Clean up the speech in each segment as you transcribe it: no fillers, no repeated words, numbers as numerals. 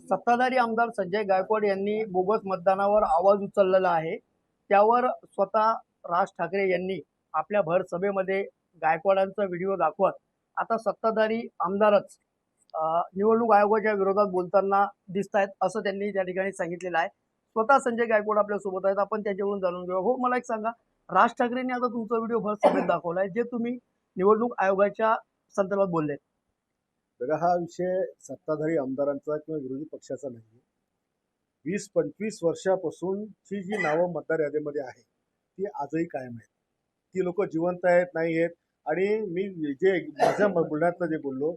सत्ताधारी आमदार संजय गायकवाड यांनी बोगस मतदानावर आवाज उचललेला आहे. त्यावर स्वतः राज ठाकरे यांनी आपल्या भर सभेमध्ये गायकवाडांचा व्हिडिओ दाखवत आता सत्ताधारी आमदारच निवडणूक आयोगाच्या विरोधात बोलताना दिसत आहेत असं त्यांनी त्या ठिकाणी सांगितलेलं आहे. स्वतः संजय गायकवाड आपल्या सोबत आहेत, आपण त्याच्यावरून जाणून घेऊ. हो, मला एक सांगा, राज ठाकरेंनी आता तुमचा व्हिडिओ भर सभेत दाखवलाय जे तुम्ही निवडणूक आयोगाच्या संदर्भात बोलले. बघा, हा विषय सत्ताधारी आमदारांचा किंवा विरोधी पक्षाचा नाही. 20-25 वर्षापासूनची जी नावं मतदार यादीमध्ये आहे ती आजही कायम आहेत. ती लोक जिवंत आहेत नाही आहेत. आणि मी जे माझ्या बुलढाण्यातलं जे बोललो,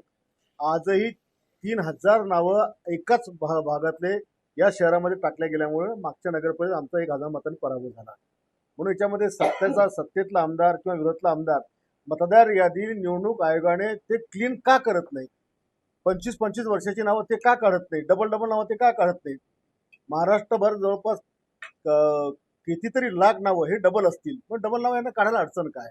आजही 3000 नावं एकाच भागातले या शहरामध्ये टाकल्या गेल्यामुळे मागच्या नगरपरिषद आमचा 1000 मतांनी पराभव झाला. म्हणून याच्यामध्ये सत्तेतला आमदार किंवा विरोधातला आमदार मतदार यादी निवडणूक आयोगाने ते क्लीन का करत नाही? 25-25 वर्षाची नावं ते का काढत नाही? डबल नावं ते का काढत नाही? महाराष्ट्रभर जवळपास कितीतरी लाख नावं हे डबल असतील, पण डबल नावं यांना काढायला अडचण काय?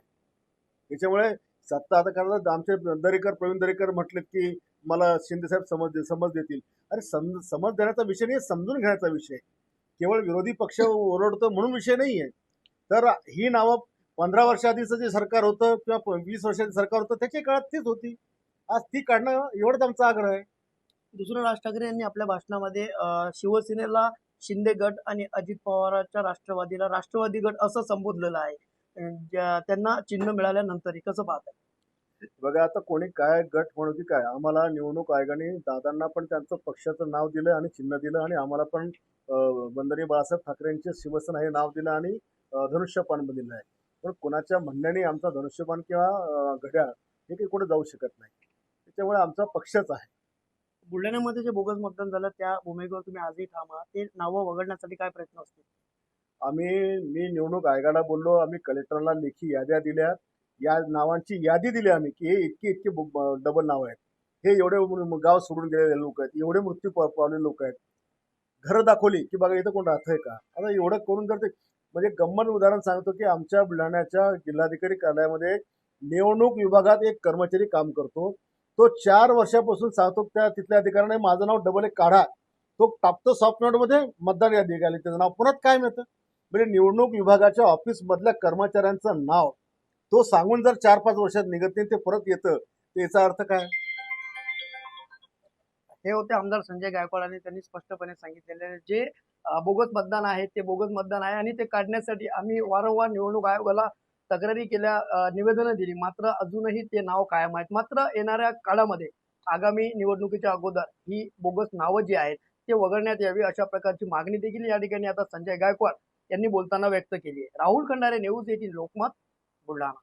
त्याच्यामुळे सत्ता आता करायला आमचे प्रवीण दरेकर म्हटलेत की मला शिंदेसाहेब समज देतील. अरे समज देण्याचा विषय नाही, समजून घेण्याचा विषय. केवळ विरोधी पक्ष ओरडतो म्हणून विषय नाहीये. तर ही नावं 15 वर्ष आधीचं जे सरकार होतं किंवा 20 वर्षाचं सरकार होतं त्याच्या काळात तीच होती. आज ती काढणं एवढंच आमचा आग्रह आहे. दुसरं, राज ठाकरे यांनी आपल्या भाषणामध्ये शिवसेनेला शिंदे गट आणि अजित पवारांच्या राष्ट्रवादीला राष्ट्रवादी गट असं संबोधलेलं आहे. त्यांना चिन्ह मिळाल्यानंतरही कसं पाहताय? बघा, आता कोणी काय गट म्हणू की काय, आम्हाला निवडणूक आयोगाने दादांना पण त्यांचं पक्षाचं नाव दिलं आणि चिन्ह दिलं, आणि आम्हाला पण वंदनीय बाळासाहेब ठाकरेंचे शिवसेना हे नाव दिलं आणि धनुष्यबाण दिलं आहे. पण कोणाच्या म्हणण्याने आमचा धनुष्यबाण किंवा घड्याळ हे काही कुठे जाऊ शकत नाही. त्याच्यामुळे आमचा पक्षच आहे. बुलढाण्यामध्ये जे बोगस मतदान झालं त्या भूमिकेवर तुम्ही आजही ठाम आहात. ते नावं वगळण्यासाठी काय प्रयत्न असतील? मी निवडणूक आयोगाला बोललो, आम्ही कलेक्टरला लेखी याद्या दिल्या, या नावांची यादी दिली आम्ही की हे इतके डबल नाव आहेत, हे एवढे गाव सोडून गेलेले लोक आहेत, एवढे मृत्यू पावलेले लोक आहेत, घरं दाखवली की बघा इथं कोण राहतंय का. आता एवढं करून जर ते म्हणजे गंमत उदाहरण सांगतो की आमच्या बुलढाण्याच्या जिल्हाधिकारी कार्यालयामध्ये निवडणूक विभागात एक कर्मचारी काम करतो. तो 4 वर्षापासून सांगतो त्या तिथल्या अधिकाऱ्याने माझं नाव डबल एक काढा. तो टाकतो सॉफ्टवेअरमध्ये, मतदार यादी निघाली, त्याचं नाव पुन्हा काय मिळतं? म्हणजे निवडणूक विभागाच्या ऑफिस मधल्या कर्मचाऱ्यांचं नाव तो सांगून जर 4-5 वर्षात निघत नाही, ते परत येतं, याचा अर्थ काय? हे होते आमदार संजय गायकवाड आणि त्यांनी स्पष्टपणे सांगितलेले जे बोगस मतदान आहे ते बोगस मतदान आहे आणि ते काढण्यासाठी आम्ही वारंवार निवडणूक आयोगाला तक्रारी केल्या, निवेदनं दिली, मात्र अजूनही ते नाव कायम आहेत. मात्र येणाऱ्या काळामध्ये आगामी निवडणुकीच्या अगोदर ही बोगस नावं जी आहेत ते वगळण्यात यावी अशा प्रकारची मागणी देखील या ठिकाणी आता संजय गायकवाड यांनी बोलताना व्यक्त केली आहे. राहुल खंडारे, न्यूज 18 लोकमत, बुलढाणा.